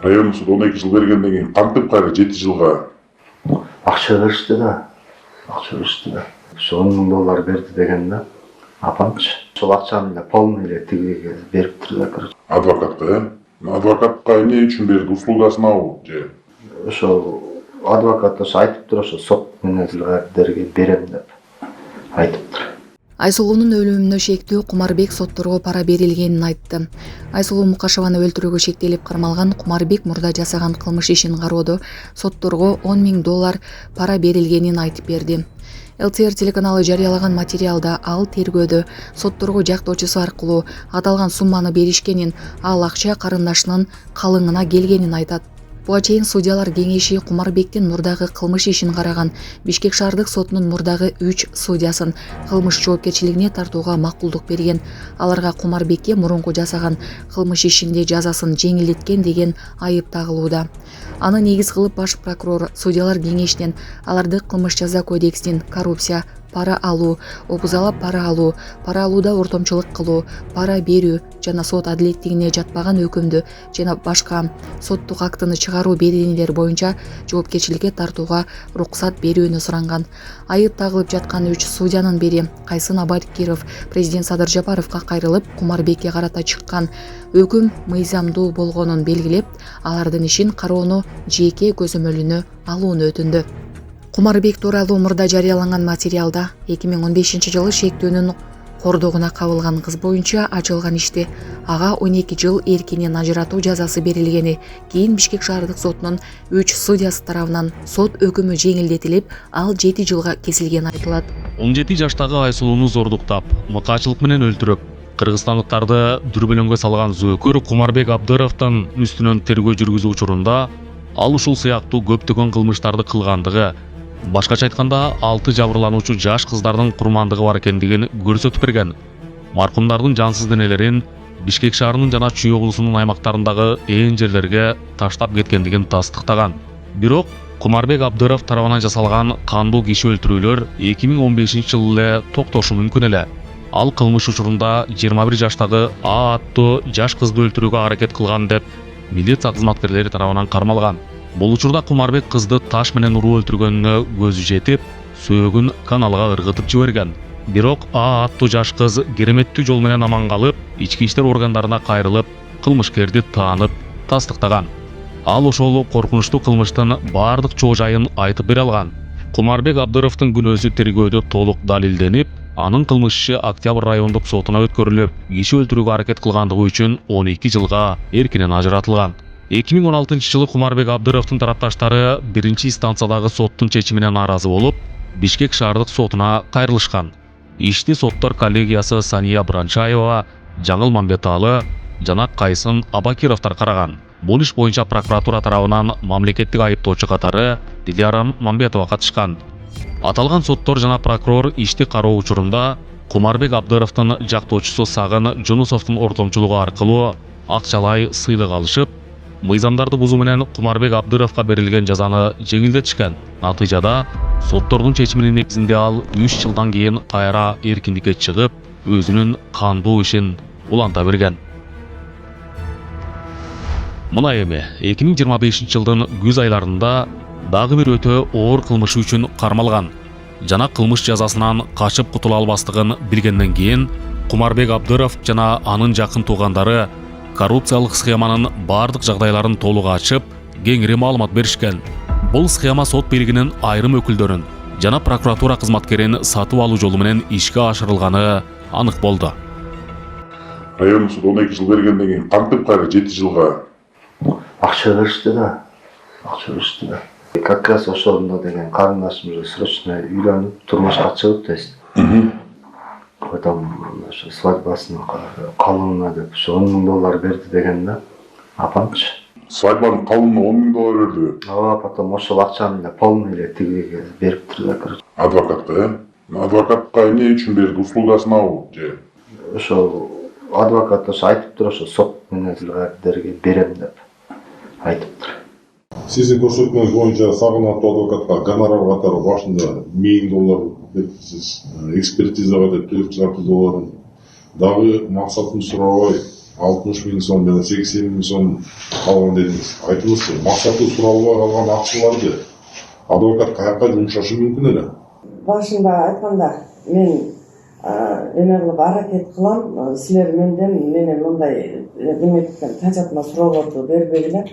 Район суд 12 жыл бергенден кийин кантип кайра 7 жылга? Акча беришти да. Ошо 10 000 доллар берди деген да. Апамчы. Сол акчаны эле полный эле тигиге бериптир да. Адвокатка, Адвокатка эмне үчүн берди? Услугасынабы же? Ошо адвокат ошо айтыптыр, ошо сот менен силерге берем деп айтыптыр. Айсулуунун өлүмүнө шектүү Кумарбек сотторго пара берилгенин айтты. Айсулуу Мукашеваны өлтүрүүгө шектелип кармалган Кумарбек мурда жасаган кылмыш ишин кароодо сотторго 10 000 доллар пара берилгенин айтып берди. ЛТР телеканалы жарыялаган материалда ал тергөөдө сотторго жактоочусу аркылуу аталган сумманы беришкенин, ал акча карындашынын калыңына келгенин айтат. Буга чейин судьялар кеңеши Кумарбектин мурдагы кылмыш ишин караган Бишкек шаардык сотунун мурдагы 3 судьясын кылмыш жоопкерчилигине тартууга макулдук берген. Аларга Кумарбекке мурунку жасаган кылмыш ишинде жазасын жеңилдеткен деген айып тагылууда. Аны негиз кылып баш прокурор судьялар кеңешинен аларды кылмыш жаза кодексинин коррупция, пара алуу, обузалап пара алууда ортомчулук кылуу, пара берүү жана сот адилеттигине жатпаган өкүмдү жана башка соттук актыны чыгаруу беренелер боюнча жоопкерчиликке тартууга уруксат берүүнү суранган. Айып тагылып жаткан 3 судьянын бири Кайсын Абаркиров президент Садыр Жапаровго кайрылып, Кумарбекке карата чыккан өкүм мыйзамдуу болгонун белгилеп, алардын ишин кароону жеке көзөмөлүнө алууну өтүндү. Кумарбек тууралуу мурда жарыяланган материалда 2015 жылы шектүүнүн кордогуна кабылган кыз боюнча ачылган иште ага 12 жыл эркинен ажыратуу жазасы берилгени, кийин Бишкек шаардык сотунун 3 судьясы тарабынан сот өкүмү жеңилдетилип, ал 7 жылга кесилгени айтылат. 17 жаштагы Айсулууну зордуктап, мыкаачылык менен өлтүрүп, кыргызстандыктарды дүрбөлөңгө салган зөөкөр Кумарбек Абдыровдун үстүнөн тергөө жүргүзүү учурунда ал ушул сыяктуу көптөгөн кылмыштарды кылгандыгы, башкача айтканда 6 жабырлануучу жаш кыздардын курмандыгы бар экендигин көрсөтүп берген. Маркумдардын жансыз денелерин Бишкек шаарынын жана Чүй облусунун аймактарындагы ээн жерлерге таштап кеткендигин тастыктаган. Бирок Кумарбек Абдыров тарабынан жасалган кандуу киши өлтүрүүлөр 2015 жылы эле токтошу мүмкүн эле. Ал кылмыш учурунда 21 жаштагы А аттуу жаш кызды өлтүрүүгө аракет кылган деп милиция кызматкерлери тарабынан кармалган. Бул учурда Кумарбек кызды таш менен уруп өлтүргөнүнө көзү жетип, сөөгүн каналга ыргытып жиберген. Бирок А аттуу жаш кыз кереметтүү жол менен аман калып, ички иштер органдарына кайрылып, кылмышкерди таанып, тастыктаган. Ал ошол коркунучтуу кылмыштын бардык чоо жайын айтып бере алган. Кумарбек Абдыровдун күнөөсү тергөөдө толук далилденип, анын кылмыш иши Октябрь райондук сотуна өткөрүлүп, киши өлтүрүүгө аракет кылгандыгы үчүн 12 жылга эркинен ажыратылган. 2016 жылы Кумарбек Абдыровдун тарапташтары биринчи инстанциядагы соттун чечимине нааразы болуп, Бишкек шаардык сотуна кайрылышкан. Ишти соттор коллегиясы Сания Бранчаева, Жаңыл Мамбеталы жана Кайсын Абакировдор караган. Бул иш боюнча прокуратура тарабынан мамлекеттик айыптоочу катары Дилярам Мамбетова катышкан. Аталган соттор жана прокурор ишти кароо учурунда Кумарбек Абдыровдун жактоочусу Сагын Жунусовдун ортомчулугу аркылуу акчалай сыйлык алышып, мыйзамдарды бузуу менен Кумарбек Абдыровго берилген жазаны жеңилдетишкен. Натыйжада соттордун чечиминин негизинде ал 3 жылдан кийин кайра эркиндикке чыгып, өзүнүн кандуу ишин уланта берген. Мына эми 2025 жылдын күз айларында дагы бир өтө оор кылмышы үчүн кармалган жана кылмыш жазасынан качып кутула албастыгын билгенден кийин Кумарбек Абдыров жана анын жакын туугандары коррупциялык схеманын бардык жагдайларын толук ачып, кеңири маалымат беришкен. Бул схема сот бийлигинин айрым өкүлдөрүн жана прокуратура кызматкерин сатып алуу жолу менен ишке ашырылганы анык болду. Район суд 12 жыл бергенден кийин кантип кайра 7 жылга? Акча беришти да. Как раз ошондо деген карындашым срочно үйлөнүп, турмушка чыгып тест. Потом ошо свадьбасына калыңына деп 10 000 доллар берди деген да. Апамчы. Свадьбанын калыңына 10 000 доллар берди. Потом ошол акчаны эле полный эле тигиге бериптир да. Адвокатка, Адвокатка эмне үчүн берди? Услугасынабы же? Ошо адвокат айтыптыр, ошо сот менен силерге берем деп айтыптыр. Сиздин көрсөтмөңүз боюнча Сагын аттуу адвокатка гонорар катары башында 1000 доллар берипсиз. Экспертизага деп төлөп чыгартуу долларын. Дагы максатын сурабай 60 миң сом жана 80 миң сом алган дедиңиз. Айтыңызчы, максаты суралбай калган акчаларды адвокат каяка жумшашы мүмкүн эле? Башында айтканда мен эме кылып аракет кылам, силер менен мындай демектен тажатма суроолорду бербегиле.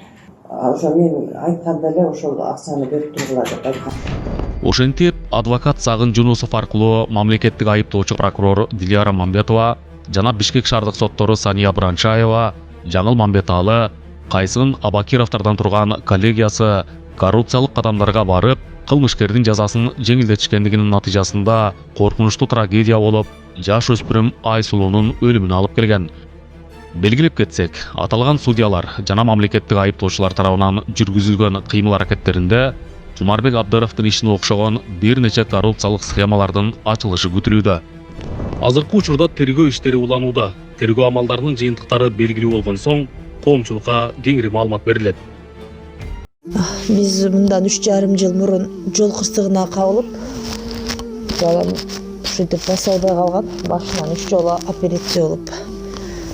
Ошо мен айтканда эле ошол акчаны берип тургула деп айткам. Ошентип адвокат Сагын Жунусов аркылуу мамлекеттик айыптоочу прокурор Диляра Мамбетова жана Бишкек шаардык соттору Сания Бранчаева, Жаңыл Мамбеталы, Кайсыгын Абакировдордон турган коллегиясы коррупциялык кадамдарга барып, кылмышкердин жазасын жеңилдетишкендигинин натыйжасында коркунучтуу трагедия болуп, жаш өспүрүм Айсулуунун өлүмүнө алып келген. Белгилеп кетсек, аталган судьялар жана мамлекеттик айыптоочулар тарабынан жүргүзүлгөн кыймыл-аракеттеринде Кумарбек Абдыровдун ишине окшогон бир нече коррупциялык схемалардын ачылышы күтүлүүдө. Азыркы учурда тергөө иштери уланууда. Тергөө амалдарынын жыйынтыктары белгилүү болгон соң, коомчулукка кеңири маалымат берилет. Биз мындан 3,5 жыл мурун жол кырсыгына кабылып, балам ушинтип баса албай калган. Башынан 3 жолу операция болуп,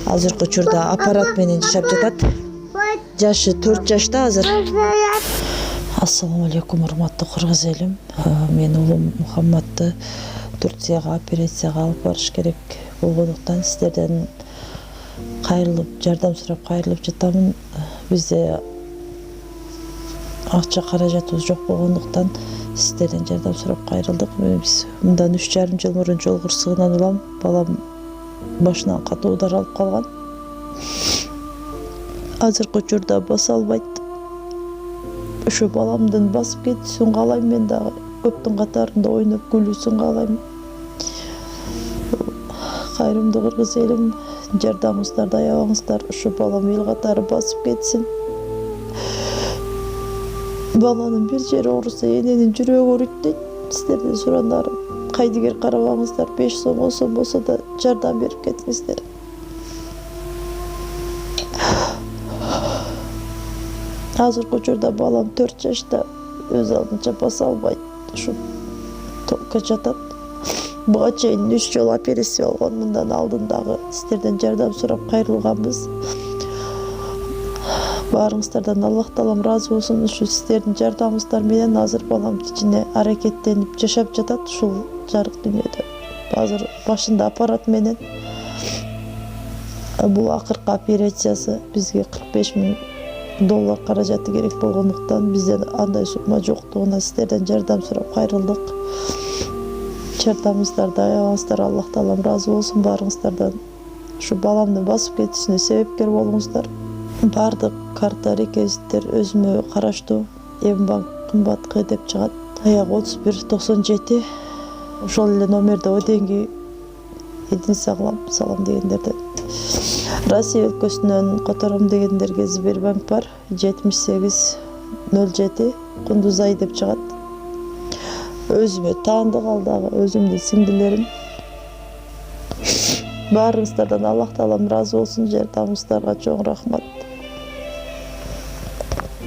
азыркы учурда аппарат менен жашап жатат. Жашы 4 жашта азыр. Ассаламу алейкум, урматтуу кыргыз элим. Мен уулум Мухаммадты Турцияга операцияга алып барыш керек болгондуктан сиздерден кайрылып, жардам сурап кайрылып жатамын. Бизде акча каражатыбыз жок болгондуктан сиздерден жардам сурап кайрылдык. Биз мындан 3,5 жыл мурун жол кырсыгынан улам. Балам башынан катуу удар алып калган. Азыркы учурда баса албайт. Ушу баламдын басып кетүүсүн каалайм, мен дагы көптүн катарында ойноп күлүүсүн каалайм. Кайрымдуу кыргыз элим, жардамыңыздарды аябаңыздар, ушу балам эл катары басып кетсин. Баланын бир жери ооруса, эненин жүрөгү ооруйт дейт. Сиздерден сурандарым, кайдыгер карабаңыздар, 5 сом 10 сом болсо да жардам берип кетиңиздер. Азыркы учурда балам 4 жашта, өз алдынча баса албайт. Ушу токко жатат. Буга чейин 3 жолу операция болгон. Мындан алдын дагы сиздерден жардам сурап кайрылганбыз. Баарыңыздардан Аллах таалам ыраазы болсун. Ушу сиздердин жардамыңыздар менен азыр балам ичине аракеттенип жашап жатат ушул жарык дүйнөдө. Азыр башында аппарат менен. Бул акыркы операциясы бизге 45 миң доллар каражаты керек болгондуктан бизден андай сумма жоктугуна сиздерден жардам сурап кайрылдык. Жардамыңыздарды аябаңыздар, Аллах таалам ыраазы болсун баарыңыздардан. Ушу баламдын басып кетүүсүнө себепкер болуңуздар. Бардык карта реквизиттер өзүмө караштуу. Эмбанк кымбат деп чыгат. Аяк 3197. Ошол эле номерде оденги Эдин салам дегендерден. Россия өлкөсүнөн котором дегендерге Сбербанк бар. 7807 Кундузай деп чыгат. Өзүмө таандык ал дагы өзүмдүн сиңдилерим. Баарыңыздардан Аллах таалам ыраазы болсун, жардамыңыздарга чоң рахмат.